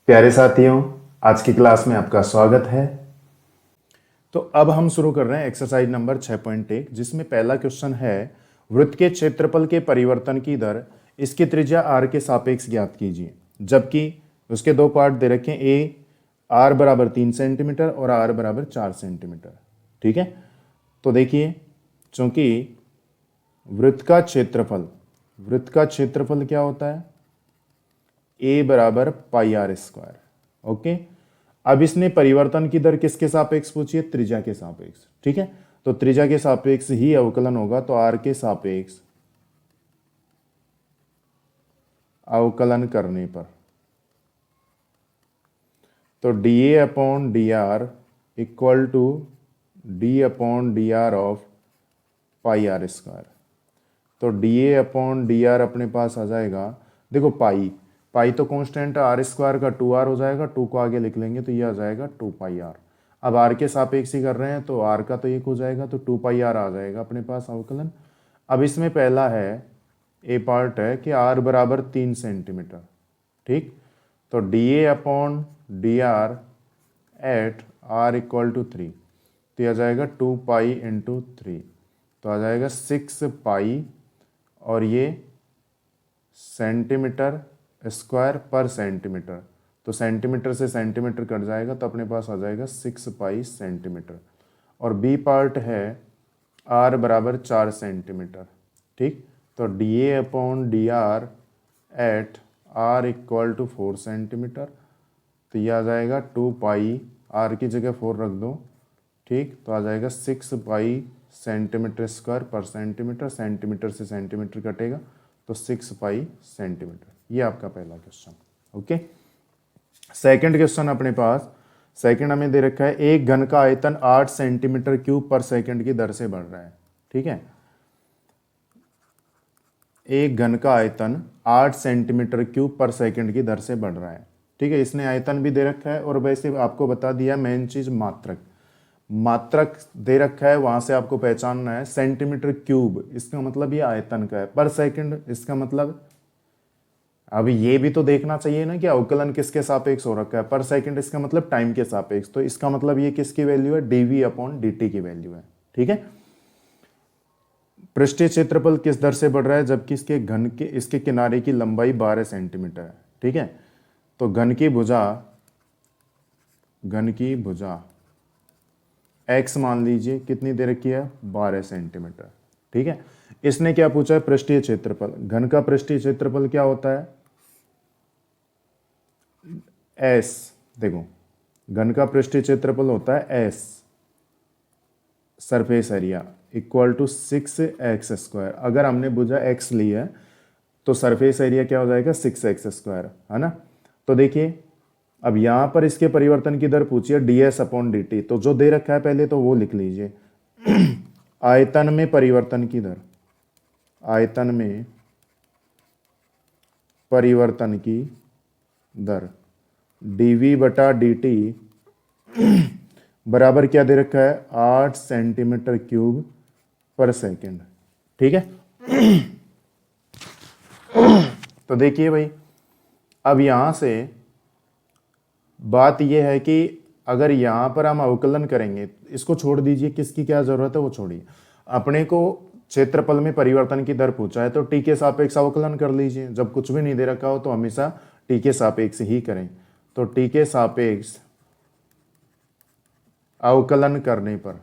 प्यारे साथियों, आज की क्लास में आपका स्वागत है। तो अब हम शुरू कर रहे हैं एक्सरसाइज नंबर 6.1, जिसमें पहला क्वेश्चन है वृत्त के क्षेत्रफल के परिवर्तन की दर इसकी त्रिज्या r के सापेक्ष ज्ञात कीजिए। जबकि उसके दो पार्ट दे रखे हैं, ए r बराबर 3 सेंटीमीटर और r बराबर 4 सेंटीमीटर। ठीक है, तो देखिए, चूंकि वृत्त का क्षेत्रफल क्या होता है, ए बराबर पाई आर स्क्वायर। ओके, अब इसने परिवर्तन की दर किसके सापेक्ष पूछी है, त्रिज्या के सापेक्ष। ठीक है, तो त्रिज्या के सापेक्ष ही अवकलन होगा, तो आर के सापेक्ष अवकलन करने पर तो D A upon D R equal to D upon D R of pi R square. तो D A upon D R अपने पास आ जाएगा, देखो पाई तो कांस्टेंट है, आर स्क्वायर का 2r हो जाएगा, 2 को आगे लिख लेंगे तो ये आ जाएगा 2 पाई आर। अब आर के सापेक्ष ही कर रहे हैं तो आर का तो 1 हो जाएगा, तो 2 पाई आर आ जाएगा अपने पास अवकलन। अब इसमें पहला है, ए पार्ट है कि आर बराबर 3 सेंटीमीटर। ठीक, तो D A upon D R at R equal to 3, तो यह आ जाएगा 2 पाई इंटू 3, तो आ जाएगा 6 पाई, और ये सेंटीमीटर स्क्वायर पर सेंटीमीटर, तो सेंटीमीटर से सेंटीमीटर कट जाएगा तो अपने पास आ जाएगा 6 पाई सेंटीमीटर। और बी पार्ट है आर बराबर 4 सेंटीमीटर। ठीक, तो D A upon D R at R equal to 4 centimetre, तो ये आ जाएगा 2 पाई, आर की जगह 4 रख दो। ठीक, तो आ जाएगा 6 pi centimetre square per centimetre, centimetre से सेंटीमीटर कटेगा तो 6 पाई सेंटीमीटर। ये आपका पहला क्वेश्चन। ओके, सेकंड क्वेश्चन अपने पास, सेकंड हमें दे रखा है एक घन का आयतन 8 सेंटीमीटर क्यूब पर सेकंड की दर से बढ़ रहा है। ठीक है, एक घन का आयतन 8 सेंटीमीटर क्यूब पर सेकंड की दर से बढ़ रहा है। ठीक है, इसने आयतन भी दे रखा है और वैसे आपको बता दिया मेन चीज मात्रक दे रखा है, वहां से आपको पहचानना है। सेंटीमीटर क्यूब इसका मतलब ये आयतन का है, पर सेकंड इसका मतलब, अब ये भी तो देखना चाहिए ना कि अवकलन किसके सापेक्ष हो रखा है, पर सेकंड इसका मतलब टाइम के सापेक्ष, तो इसका मतलब ये किसकी वैल्यू है, डीवी अपॉन डी की वैल्यू है। ठीक है, पृष्ठीय क्षेत्रफल किस दर से बढ़ रहा है, जबकि इसके किनारे की लंबाई 12 सेंटीमीटर है। ठीक है, तो घन की भुजा x मान लीजिए कितनी दे रखी है, 12 सेंटीमीटर। ठीक है, इसने क्या पूछा है, पृष्ठीय क्षेत्रफल। घन का पृष्ठीय क्षेत्रफल क्या होता है, s। देखो, घन का पृष्ठीय क्षेत्रफल होता है s surface area equal to 6x square. अगर हमने भुजा x ली है तो सरफेस एरिया क्या हो जाएगा, 6x स्क्वायर, है ना। तो देखिए, अब यहां पर इसके परिवर्तन की दर पूछिए ds अपॉन dt, तो जो दे रखा है पहले तो वो लिख लीजिए। आयतन में परिवर्तन की दर, आयतन में परिवर्तन की दर dv बटा dt बराबर क्या दे रखा है, 8 सेंटीमीटर क्यूब पर सेकंड। ठीक है, तो देखिए भाई, अब यहां से बात यह है कि अगर यहां पर हम अवकलन करेंगे, इसको छोड़ दीजिए, किसकी क्या जरूरत है वो छोड़िए, अपने को क्षेत्रफल में परिवर्तन की दर पूछा है तो टी के सापेक्ष अवकलन कर लीजिए। जब कुछ भी नहीं दे रखा हो तो हमेशा टी के सापेक्ष ही करें। तो टी के सापेक्ष अवकलन करने पर,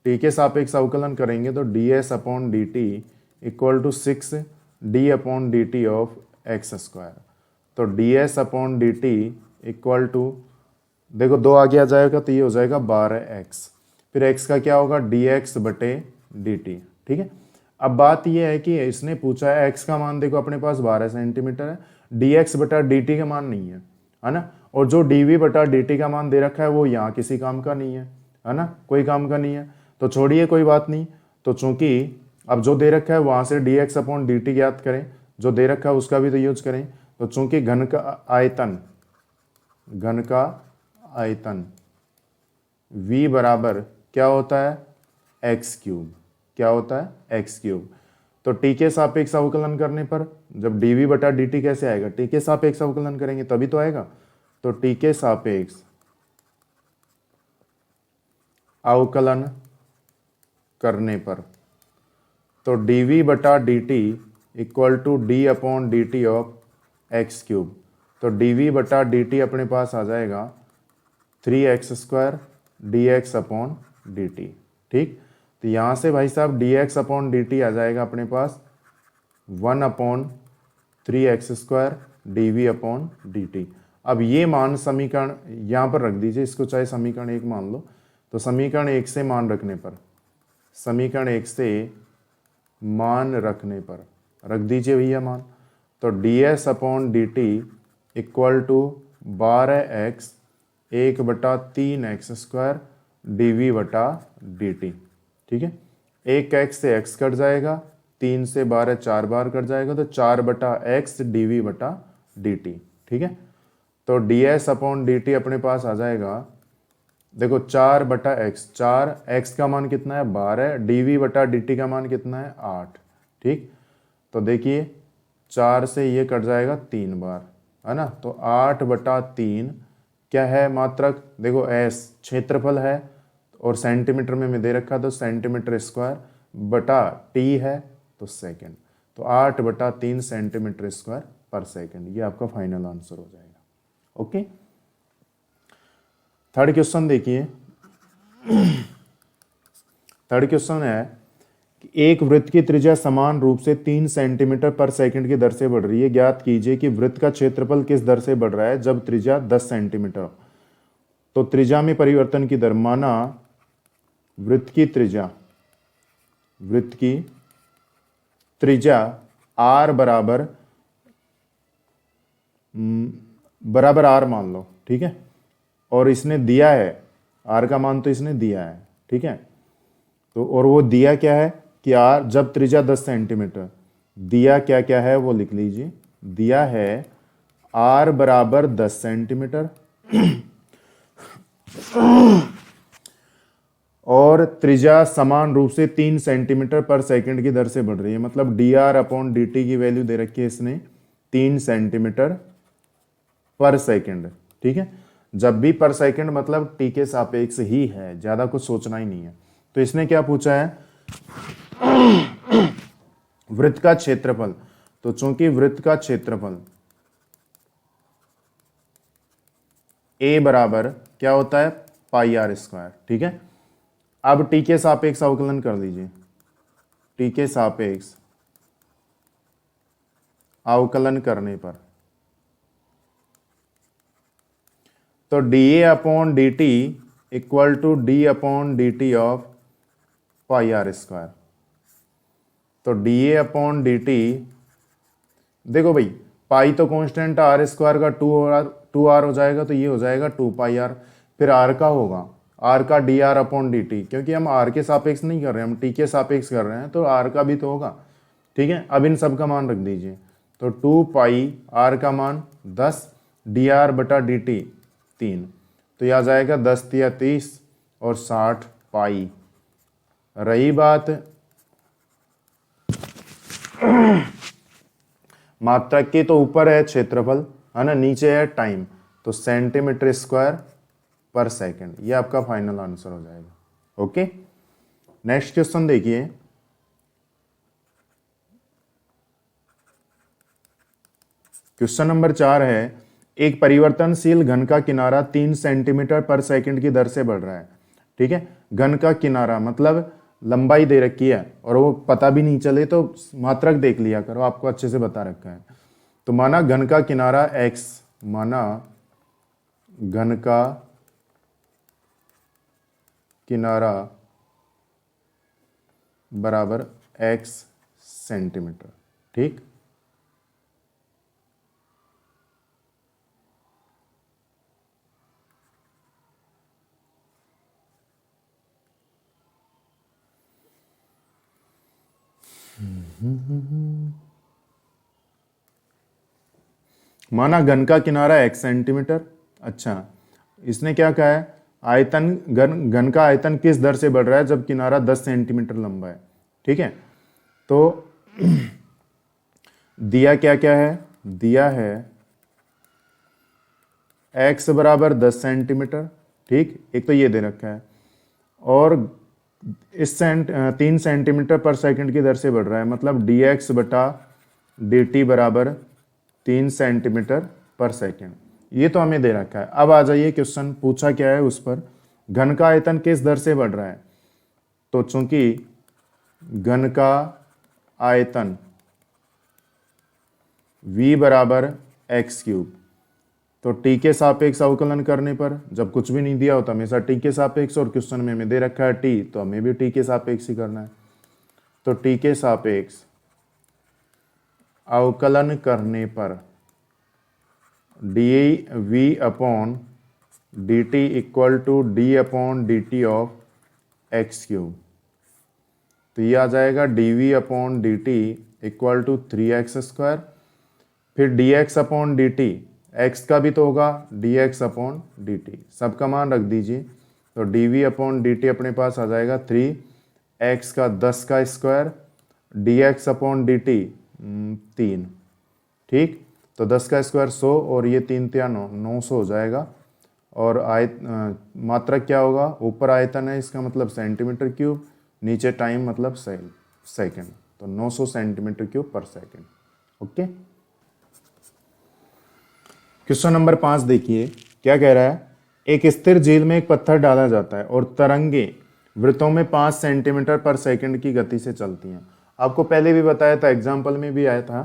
टी के सापेक्ष अवकलन करेंगे तो D S upon D T equal to 6 D upon D T of X square. तो D S upon D T equal to, देखो 2 आगे आ जाएगा तो ये हो जाएगा 12x, फिर x का क्या होगा, डी एक्स बटे डी टी। ठीक है, अब बात यह है कि इसने पूछा है x का मान, देखो अपने पास 12 सेंटीमीटर है, डी एक्स बटा डी टी का मान नहीं है ना, और जो डी वी बटा डी टी का मान दे रखा है वो यहाँ किसी काम का नहीं है ना, कोई काम का नहीं है, तो छोड़िए कोई बात नहीं। तो चूंकि अब जो दे रखा है वहां से D X upon D T ज्ञात करें, जो दे रखा है उसका भी तो यूज करें। तो चूंकि घन का आयतन v बराबर क्या होता है, एक्स क्यूब। क्या होता है, एक्स क्यूब। तो टी के सापेक्ष अवकलन करने पर जब dv बटा dt कैसे आएगा, t के सापेक्ष अवकलन करेंगे तभी तो आएगा। तो t के सापेक्ष अवकलन करने पर तो dv बटा dt equal to D upon D T of X cube. तो dv बटा dt अपने पास आ जाएगा 3x² dx अपॉन dt। ठीक, तो यहाँ से भाई साहब dx अपॉन dt आ जाएगा अपने पास 1 upon 3x² dv upon dt। अब ये मान समीकरण यहाँ पर रख दीजिए, इसको चाहे समीकरण 1 मान लो। तो समीकरण 1 से मान रखने पर, समीकरण 1 से मान रखने पर रख दीजिए भैया मान। तो ds upon dt equal to 12x 1/3x² dv बटा dt। ठीक है, 1x से x कट जाएगा, 3 से 12 4 बार कट जाएगा, तो 4/x dv बटा dt। ठीक है, तो ds अपॉन dt अपने पास आ जाएगा, देखो 4/x, 4x का मान कितना है 12, dv बटा dt का मान कितना है 8। ठीक, तो देखिए 4 से ये कट जाएगा 3 बार, है ना। तो 8/3 क्या है मात्रक, देखो s क्षेत्रफल है और सेंटीमीटर में दे रखा, तो सेंटीमीटर स्क्वायर बटा t है तो सेकंड। तो 8/3 सेंटीमीटर स्क्वायर पर सेकंड, ये आपका फाइनल आंसर हो जाएगा। ओके, थर्ड क्वेश्चन देखिए। थर्ड क्वेश्चन है कि एक वृत्त की त्रिज्या समान रूप से 3 सेंटीमीटर पर सेकंड की दर से बढ़ रही है। ज्ञात कीजिए कि वृत्त का क्षेत्रफल किस दर से बढ़ रहा है जब त्रिज्या 10 सेंटीमीटर हो। तो त्रिज्या में परिवर्तन की दर, माना वृत्त की त्रिज्या r बराबर r मान लो। ठीक है, और इसने दिया है r का मान, तो इसने दिया है। ठीक है, तो और वो दिया क्या है कि r जब त्रिज्या 10 सेंटीमीटर, दिया क्या क्या है वो लिख लीजिए। दिया है r बराबर 10 सेंटीमीटर और त्रिज्या समान रूप से 3 सेंटीमीटर पर सेकंड की दर से बढ़ रही है। मतलब dr अपॉन dt की वैल्यू दे रखी है इसने 3 सेंटीमीटर पर सेकंड। ठीक है, जब भी पर सेकंड मतलब t के सापेक्ष ही है, ज्यादा कुछ सोचना ही नहीं है। तो इसने क्या पूछा है, वृत्त का क्षेत्रफल। तो चूंकि वृत्त का क्षेत्रफल a बराबर क्या होता है पाई r स्क्वायर। ठीक है, अब t के सापेक्ष अवकलन कर लीजिए। t के सापेक्ष अवकलन करने पर तो dA upon dt equal to d upon dt of pi r square. तो dA अपॉन dt, देखो भाई पाई तो कांस्टेंट r स्क्वायर का 2r हो जाएगा, तो ये हो जाएगा 2 पाई r। फिर r का होगा, r का dr अपॉन dt, क्योंकि हम r के सापेक्ष नहीं कर रहे हैं, हम t के सापेक्ष कर रहे हैं, तो r का भी तो होगा। ठीक है, अब इन सब का मान रख दीजिए। तो 2 पाई r का मान 10, dr बटा dt 3, तो यह आ जाएगा 10 × 30 और 60 पाई। रही बात मात्रक की, तो ऊपर है क्षेत्रफल, है ना, नीचे है टाइम, तो सेंटीमीटर स्क्वायर पर सेकंड, ये आपका फाइनल आंसर हो जाएगा। ओके, नेक्स्ट क्वेश्चन देखिए। क्वेश्चन नंबर 4 है, एक परिवर्तनशील घन का किनारा 3 सेंटीमीटर पर सेकंड की दर से बढ़ रहा है। ठीक है, घन का किनारा मतलब लंबाई दे रखी है और वो पता भी नहीं चले तो मात्रक देख लिया करो, आपको अच्छे से बता रखा है। तो माना घन का किनारा x, माना घन का किनारा बराबर x सेंटीमीटर। ठीक, माना घन का किनारा x सेंटीमीटर। अच्छा, इसने क्या कहा है, आयतन घन का आयतन किस दर से बढ़ रहा है जब किनारा 10 सेंटीमीटर लंबा है। ठीक है, तो दिया क्या क्या है, दिया है x बराबर 10 सेंटीमीटर, ठीक, एक तो ये दे रखा है, और इस 3 सेंटीमीटर पर सेकंड की दर से बढ़ रहा है, मतलब dx बटा dt बराबर 3 सेंटीमीटर पर सेकंड। ये तो हमें दे रखा है। अब आ जाइए, क्वेश्चन पूछा क्या है उस पर, घन का आयतन किस दर से बढ़ रहा है। तो चूंकि घन का आयतन v बराबर एक्स क्यूब, तो t के सापेक्ष अवकलन करने पर, जब कुछ भी नहीं दिया होता हमेशा t के सापेक्ष, और क्वेश्चन में हमें दे रखा है t, तो हमें भी t के सापेक्ष ही करना है। तो t के सापेक्ष अवकलन करने पर D V upon D T equal to D upon D T of X cube, तो ये आ जाएगा D V upon D T equal to 3x², फिर D X upon D T, X का भी तो होगा D X upon D T, सबका मान रख दीजिए, तो D V upon D T अपने पास आ जाएगा 3x का 10 का square, D X upon D T 3, ठीक, तो 10 का स्क्वायर 100, और ये 3 3 900 हो जाएगा। और मात्रक क्या होगा, ऊपर आयतन है इसका मतलब सेंटीमीटर क्यूब, नीचे टाइम मतलब सेकंड, तो 900 सेंटीमीटर क्यूब पर सेकंड। ओके, क्वेश्चन नंबर 5 देखिए क्या कह रहा है। एक स्थिर झील में एक पत्थर डाला जाता है और तरंगे वृत्तों में 5 सेंटीमीटर पर सेकंड की गति से चलती हैं। आपको पहले भी बताया था, एग्जाम्पल में भी आया था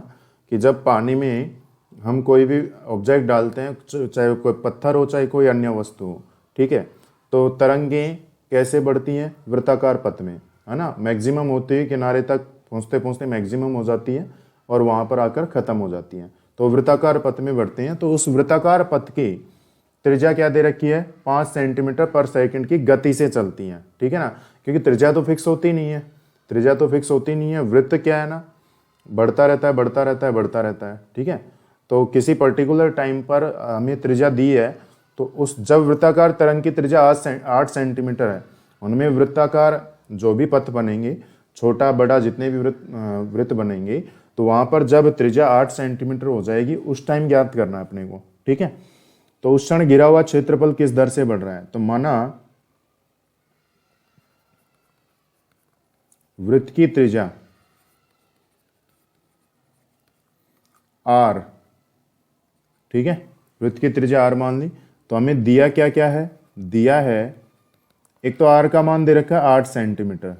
कि जब पानी में हम कोई भी ऑब्जेक्ट डालते हैं, चाहे कोई पत्थर हो चाहे कोई अन्य वस्तु हो, ठीक है, तो तरंगे कैसे बढ़ती हैं, वृत्ताकार पथ में, है ना, मैक्सिमम होती है, किनारे तक पहुँचते पहुँचते मैक्सिमम हो जाती है और वहाँ पर आकर ख़त्म हो जाती हैं, तो वृत्ताकार पथ में बढ़ते हैं। तो उस वृत्ताकार पथ की त्रिज्या क्या दे रखी है, 5 सेंटीमीटर पर सेकंड की गति से चलती हैं, ठीक है ना, क्योंकि त्रिज्या तो फिक्स होती नहीं है, त्रिज्या तो फिक्स होती नहीं है, वृत्त क्या है ना, बढ़ता रहता है बढ़ता रहता है बढ़ता रहता है, ठीक है। तो किसी पर्टिकुलर टाइम पर हमें त्रिज्या दी है, तो उस जब वृत्ताकार तरंग की त्रिज्या 8 सेंटीमीटर है, उनमें वृत्ताकार जो भी पथ बनेंगे, छोटा बड़ा जितने भी वृत्त बनेंगे, तो वहाँ पर जब त्रिज्या 8 सेंटीमीटर हो जाएगी उस टाइम ज्ञात करना है अपने को, ठीक है। तो उस क्षण गिरा हुआ क्षेत्रफल किस दर से बढ़ रहा है, तो माना वृत्त की त्रिज्या r, ठीक है, वृत्त की त्रिज्या r मान ली, तो हमें दिया क्या क्या है, दिया है एक तो r का मान दे रखा है 8 सेंटीमीटर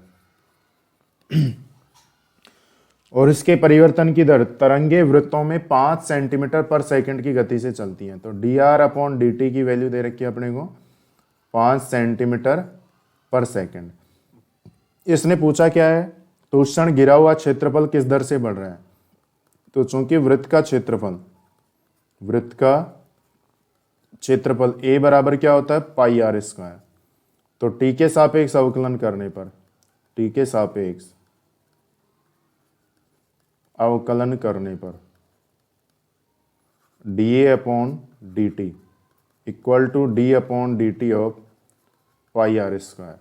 और इसके परिवर्तन की दर, तरंगे वृत्तों में 5 सेंटीमीटर पर सेकंड की गति से चलती हैं, तो D R upon D T की वैल्यू दे रखी है अपने को 5 सेंटीमीटर पर सेकंड। इसने पूछा क्या है, तो उस क्षण गिरा हुआ क्षेत्रफल किस दर से बढ़ रहा है, तो चूंकि वृत्त का क्षेत्रफल a बराबर क्या होता है, पाई आर स्क्वायर, तो t के सापेक्ष अवकलन करने पर, t के सापेक्ष अवकलन करने पर dA upon dt equal to d upon dt of pi R square,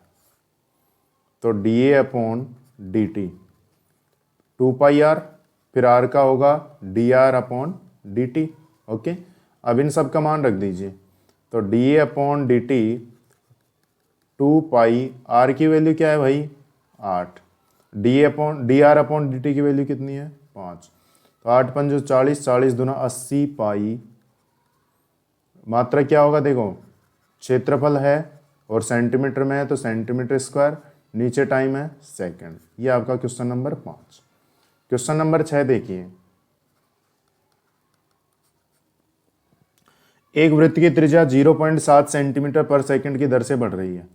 तो dA upon dt 2 pi R, फिर r का होगा dr अपॉन dt। ओके, अब इन सब का मान रख दीजिए, तो dA अपॉन dt 2 पाई, r की वैल्यू क्या है भाई 8, dr अपॉन dt की वैल्यू कितनी है 5, तो 8 पंजो 40, 40 दूना 80 पाई, मात्रा क्या होगा देखो, क्षेत्रफल है और सेंटीमीटर में है तो सेंटीमीटर स्क्वायर, नीचे टाइम है सेकंड। ये आपका क्वेश्चन नंबर 5। क्वेश्चन नंबर 6 देखिए, एक वृत्त की त्रिज्या 0.7 सेंटीमीटर पर सेकंड की दर से बढ़ रही है,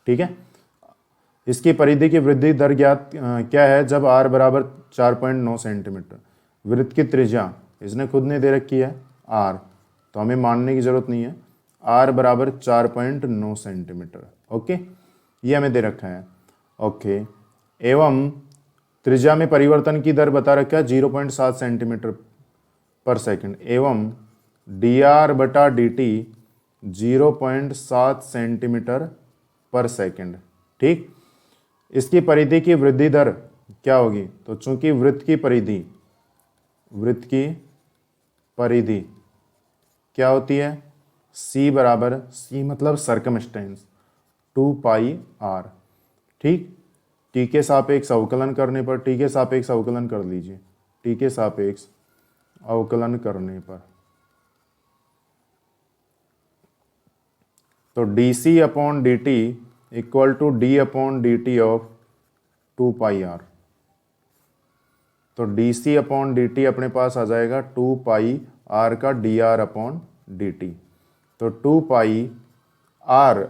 ठीक है। इसकी परिधि की वृद्धि दर ज्ञात क्या है जब r बराबर 4.9 सेंटीमीटर, वृत्त की त्रिज्या इसने खुद ने दे रखी है r, तो हमें मानने की जरूरत नहीं है, r बराबर 4.9 सेंटीमीटर। ओके, ये हमें दे रखा है। ओके, एवं त्रिज्या में परिवर्तन की दर बता रखा है 0.7 सेंटीमीटर पर सेकंड, एवं dr बटा dt 0.7 सेंटीमीटर पर सेकंड, ठीक। इसकी परिधि की वृद्धि दर क्या होगी, तो चूंकि वृत्त की परिधि वृत्त की परिधि क्या होती है, c बराबर, c मतलब सर्कमस्टेंस, 2πr। ठीक, t के सापेक्ष अवकलन करने पर, t के सापेक्ष अवकलन कर लीजिए, t के सापेक्ष अवकलन करने पर तो dc upon dt equal to d upon dt of 2πr। तो dc अपॉन dt अपने पास आ जाएगा 2πr का dr अपॉन dt। तो 2πr,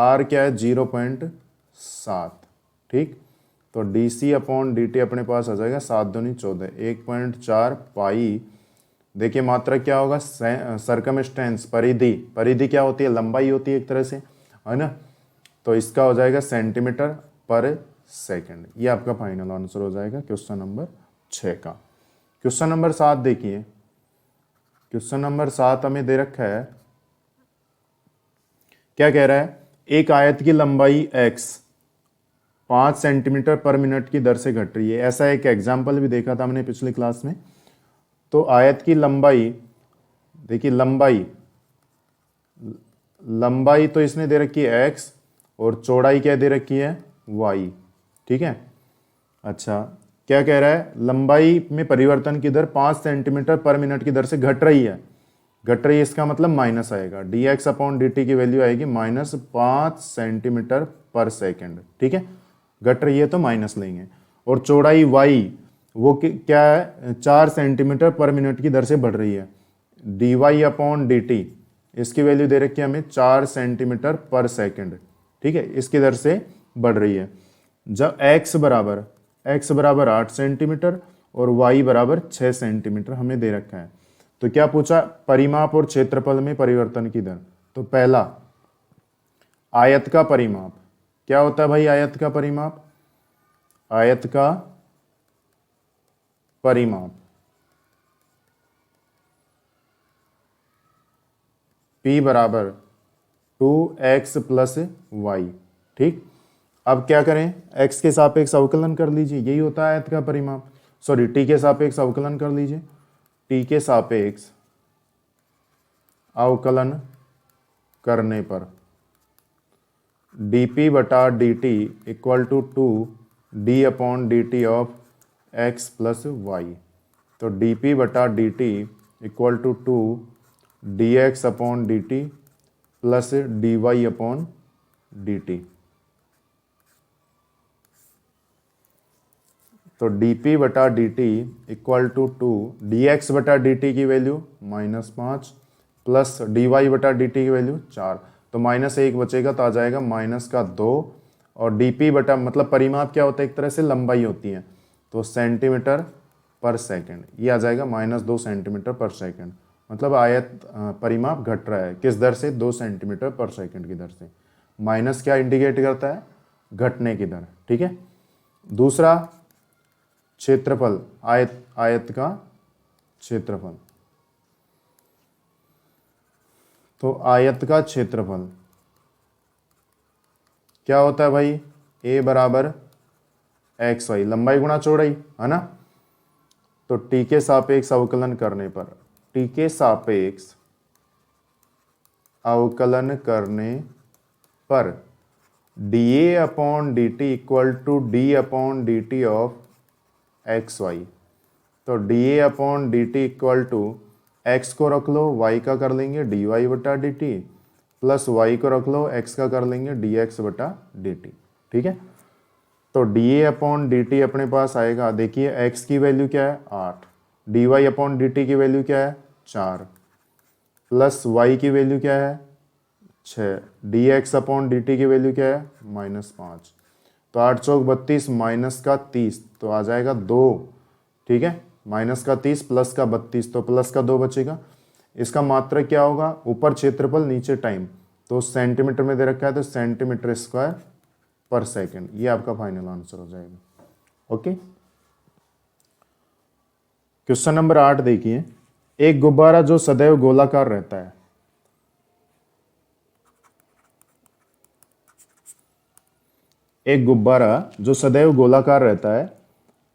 r क्या है 0.7। ठीक, तो dc अपॉन dt अपने पास आ जाएगा 7 दूनी 14, 1.4 पाई। देखिए मात्रा क्या होगा, सर्कमस्टेंस, परिधि, परिधि क्या होती है, लंबाई होती है एक तरह से, है ना। तो इसका हो जाएगा सेंटीमीटर पर सेकंड। ये आपका फाइनल आंसर हो जाएगा क्वेश्चन नंबर 6 का। क्वेश्चन नंबर 7 देखिए, क्वेश्चन नंबर 7 हमें दे रखा है, क्या कह रहा है, एक आयत की लंबाई x 5 सेंटीमीटर पर मिनट की दर से घट रही है। ऐसा एक एग्जाम्पल भी देखा था हमने पिछली क्लास में। तो आयत की लंबाई, देखिए लंबाई, लंबाई तो इसने दे रखी है x और चौड़ाई क्या दे रखी है y। ठीक है, अच्छा क्या कह रहा है, लंबाई में परिवर्तन की दर 5 सेंटीमीटर पर मिनट की दर से घट रही है। घट रही है इसका मतलब माइनस आएगा, dx अपॉन dt की वैल्यू आएगी -5 सेंटीमीटर पर सेकंड। ठीक है, घट रही है तो माइनस लेंगे। और चौड़ाई y वो क्या है, 4 सेंटीमीटर पर मिनट की दर से बढ़ रही है, dy अपॉन dt इसकी वैल्यू दे रखी है हमें 4 सेंटीमीटर पर सेकंड। ठीक है, इसकी दर से बढ़ रही है। जब x बराबर 8 सेंटीमीटर और y बराबर 6 सेंटीमीटर हमें दे रखा है। तो क्या पूछा, परिमाप और क्षेत्रफल में परिवर्तन की दर। तो पहला, आयत का परिमाप क्या होता है भाई, आयत का परिमाप, आयत का परिमाप P बराबर 2x प्लस y। ठीक, अब क्या करें, x के सापेक्ष अवकलन कर लीजिए, यही होता है आयत का परिमाप। सॉरी, t के सापेक्ष अवकलन कर लीजिए, t के सापेक्ष अवकलन करने पर dp बटा dt equal to 2d upon dt of x plus y। तो dp बटा dt equal to 2dx upon dt plus dy upon dt। तो dp बटा dt इक्वल टू 2dx बटा dt की वैल्यू -5 प्लस dy बटा dt की value 4। तो -1 बचेगा तो आ जाएगा -2। और dp बटा मतलब परिमाप क्या होता है, एक तरह से लंबाई होती है, तो सेंटीमीटर पर सेकंड, ये आ जाएगा -2 सेंटीमीटर पर सेकंड। मतलब आयत परिमाप घट रहा है, किस दर से, 2 सेंटीमीटर पर सेकंड की दर से। माइनस क्या इंडिकेट करता है, घटने की दर। ठीक है, दूसरा क्षेत्रफल, आयत का क्षेत्रफल। तो आयत का क्षेत्रफल क्या होता है भाई, a बराबर एक्स वाई, लंबाई गुणा चौड़ाई, है ना। तो t के सापेक्ष अवकलन करने पर, t के सापेक्ष अवकलन करने पर dA upon dt equal to d upon dt of X Y. तो dA upon dt equal to x को रख लो, y का कर लेंगे dy बटा dt, प्लस y को रख लो, x का कर लेंगे dx बटा dt। ठीक है, तो dA अपॉन dt अपने पास आएगा, देखिए x की वैल्यू क्या है 8, dy अपॉन dt की वैल्यू क्या है 4, प्लस y की वैल्यू क्या है 6, dx अपॉन dt की वैल्यू क्या है -5। तो 8 चौक 32 माइनस का 30 तो आ जाएगा 2। ठीक है, माइनस का 30 प्लस का 32 तो प्लस का 2 बचेगा। इसका मात्रक क्या होगा, ऊपर क्षेत्रफल नीचे टाइम, तो सेंटीमीटर में दे रखा है तो सेंटीमीटर स्क्वायर पर सेकंड। ये आपका फाइनल आंसर हो जाएगा। ओके, क्वेश्चन नंबर 8 देखिए, एक गुब्बारा जो सदैव गोलाकार रहता है, एक गुब्बारा जो सदैव गोलाकार रहता है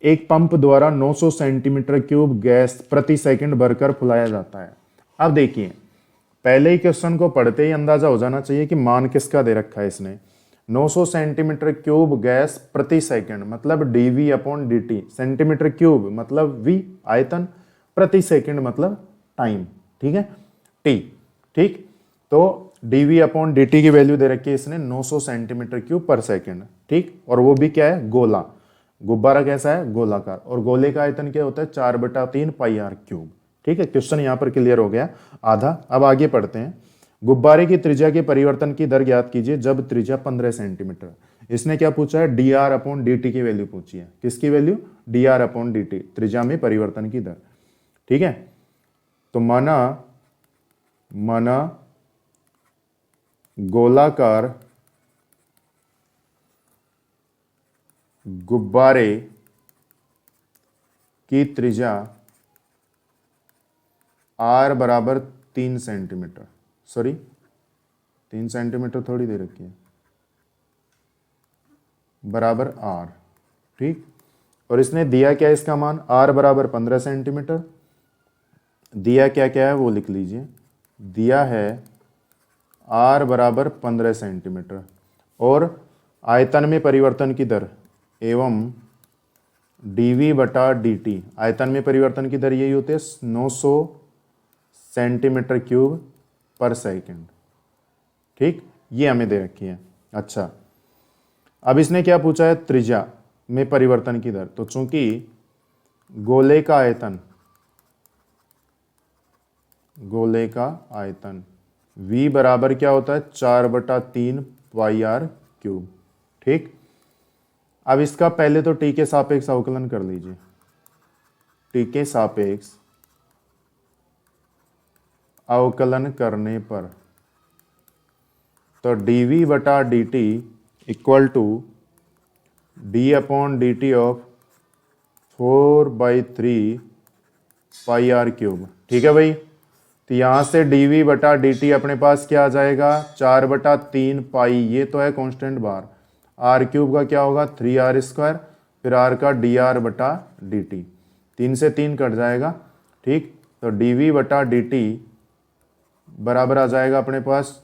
एक पंप द्वारा 900 सेंटीमीटर क्यूब गैस प्रति सेकंड भरकर फुलाया जाता है। अब देखिए, पहले ही क्वेश्चन को पढ़ते ही अंदाजा हो जाना चाहिए कि मान किसका दे रखा है इसने। 900 सेंटीमीटर क्यूब गैस प्रति सेकंड मतलब dv upon dt, centimetre cube मतलब v आयतन, प्रति सेकंड मतलब टाइम, ठीक है, t, ठीक। तो dv अपॉन dt की वैल्यू दे रखी है इसने 900 सेंटीमीटर क्यूब पर सेकंड, ठीक। और वो भी क्या है, गोला, गुब्बारा कैसा है, गोलाकार, और गोले का आयतन क्या होता है 4/3 पाई आर क्यूब, ठीक है। क्वेश्चन यहां पर क्लियर हो गया आधा। अब आगे पढ़ते हैं। गुब्बारे की त्रिज्या के परिवर्तन की दर ज्ञात कीजिए जब त्रिज्या 15 सेंटीमीटर। इसने क्या पूछा है, D R upon D T की वैल्यू पूछी है। किसकी value, D R upon D T, त्रिज्या में परिवर्तन की दर, ठीक है। तो माना गोलाकार गुब्बारे की त्रिज्या r बराबर 3 सेंटीमीटर, सॉरी 3 सेंटीमीटर थोड़ी दे रखी है, बराबर r, ठीक। और इसने दिया क्या, इसका मान r बराबर 15 सेंटीमीटर, दिया क्या क्या है वो लिख लीजिए। दिया है r बराबर 15 सेंटीमीटर और आयतन में परिवर्तन की दर एवं dv बटा dt, आयतन में परिवर्तन की दर यही होती है 900 सेंटीमीटर क्यूब पर सेकंड, ठीक। ये हमें दे रखी है। अच्छा, अब इसने क्या पूछा है, त्रिज्या में परिवर्तन की दर। तो चूंकि गोले का आयतन v बराबर क्या होता है 4/3 पाई आर क्यूब, ठीक। अब इसका पहले तो t के सापेक्ष अवकलन कर लीजिए। t के सापेक्ष अवकलन करने पर तो dv बटा dt equal to d upon D T of 4/3 pi R cube, ठीक है भाई। तो यहां से dv बटा dt अपने पास क्या आ जाएगा 4/3 पाई, ये तो है कांस्टेंट बार, आर क्यूब का क्या होगा 3r², फिर r का dr बटा dt, 3 से 3 कट जाएगा, ठीक। तो dv बटा dt बराबर आ जाएगा अपने पास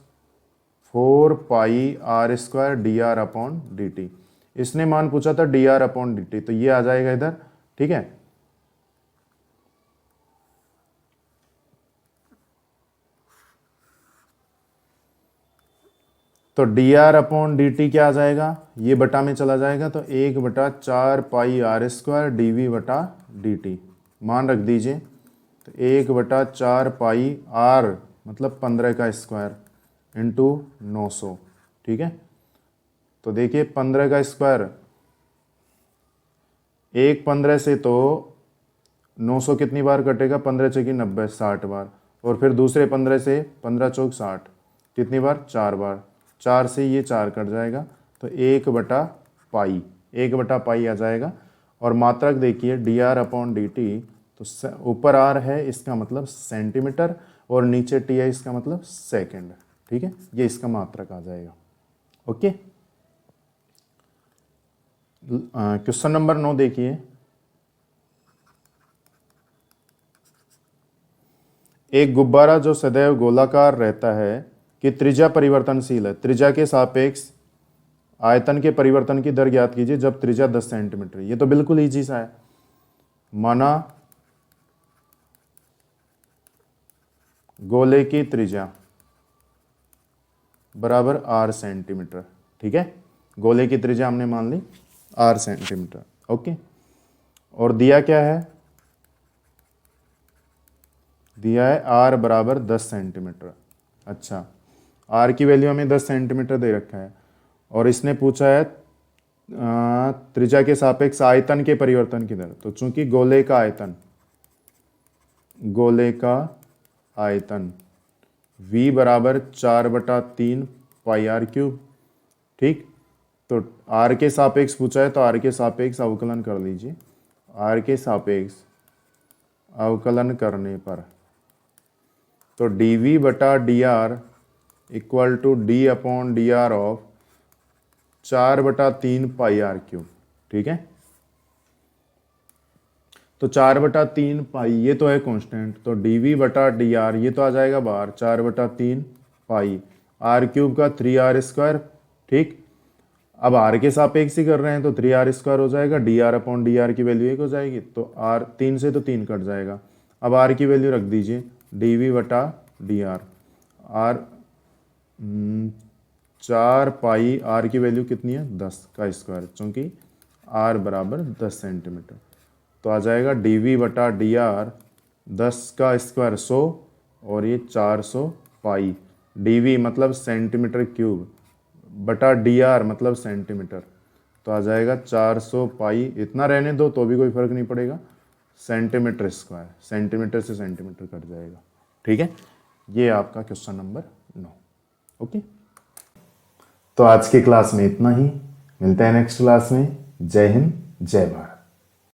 4 पाई r² dr अपॉन dt। इसने मान पूछा था dr अपॉन dt, तो ये आ जाएगा इधर, ठीक है। तो dr अपॉन dt क्या आ जाएगा, ये बटा में चला जाएगा, तो 1/4 पाई r² dv बटा dt, मान रख दीजिए। तो 1/4 पाई r मतलब 15 का स्क्वायर इंटू 900, ठीक है। तो देखिए 15 का स्क्वायर, एक 15 से तो 900 कितनी बार कटेगा, 15 चौकी 90, 60 बार, और फिर दूसरे 15 से 15 चौक 60, कितनी बार 4 बार, 4 से ये 4 कट जाएगा, तो 1/पाई आ जाएगा। और मात्रक देखिए dr अपॉन dt, तो ऊपर r है इसका मतलब सेंटीमीटर और नीचे t है इसका मतलब सेकंड, ठीक है। ये इसका मात्रक आ जाएगा, ओके। क्वेश्चन नंबर 9 देखिए। एक गुब्बारा जो सदैव गोलाकार रहता है कि त्रिज्या परिवर्तनशील है, त्रिज्या के सापेक्ष आयतन के परिवर्तन की दर ज्ञात कीजिए जब त्रिज्या 10 सेंटीमीटर। ये तो बिल्कुल इजी सा है। माना गोले की त्रिज्या बराबर r सेंटीमीटर, ठीक है। गोले की त्रिज्या हमने मान ली r सेंटीमीटर, ओके। और दिया क्या है, दिया है r बराबर 10 सेंटीमीटर। अच्छा, r की वैल्यू हमें 10 सेंटीमीटर दे रखा है और इसने पूछा है त्रिज्या के सापेक्ष आयतन के परिवर्तन की दर। तो चूंकि गोले का आयतन v बराबर 4/3 पाई आर क्यूब, ठीक। तो r के सापेक्ष पूछा है तो r के सापेक्ष अवकलन कर लीजिए। r के सापेक्ष अवकलन करने पर तो dv बटा dr equal to d upon dr of 4/3 pi R cube, ठीक है। तो 4/3 पाई, ये तो है कांस्टेंट, तो dv/dr ये तो आ जाएगा बाहर 4/3 पाई, r³ का 3r², ठीक। अब r के सापेक्ष ही कर रहे हैं तो 3r² हो जाएगा, dr/dr की वैल्यू 1 हो जाएगी, तो r 3 से तो 3 कट जाएगा। अब r की वैल्यू रख दीजिए dv/dr, r 4 पाई, r की वैल्यू कितनी है 10 का स्क्वायर, चूँकि r बराबर 10 सेंटीमीटर, तो आ जाएगा dv/dr 10 का स्क्वायर 100 और ये 400 पाई, dv मतलब सेंटीमीटर क्यूब बटा dr मतलब सेंटीमीटर, तो आ जाएगा 400 पाई, इतना रहने दो तो भी कोई फर्क नहीं पड़ेगा, सेंटीमीटर स्क्वायर, सेंटीमीटर से सेंटीमीटर कट जाएगा, ठीक है। ये आपका क्वेश्चन नंबर 9। ओके, तो आज की क्लास में इतना ही, मिलते हैं नेक्स्ट क्लास में। जय हिंद, जय भारत।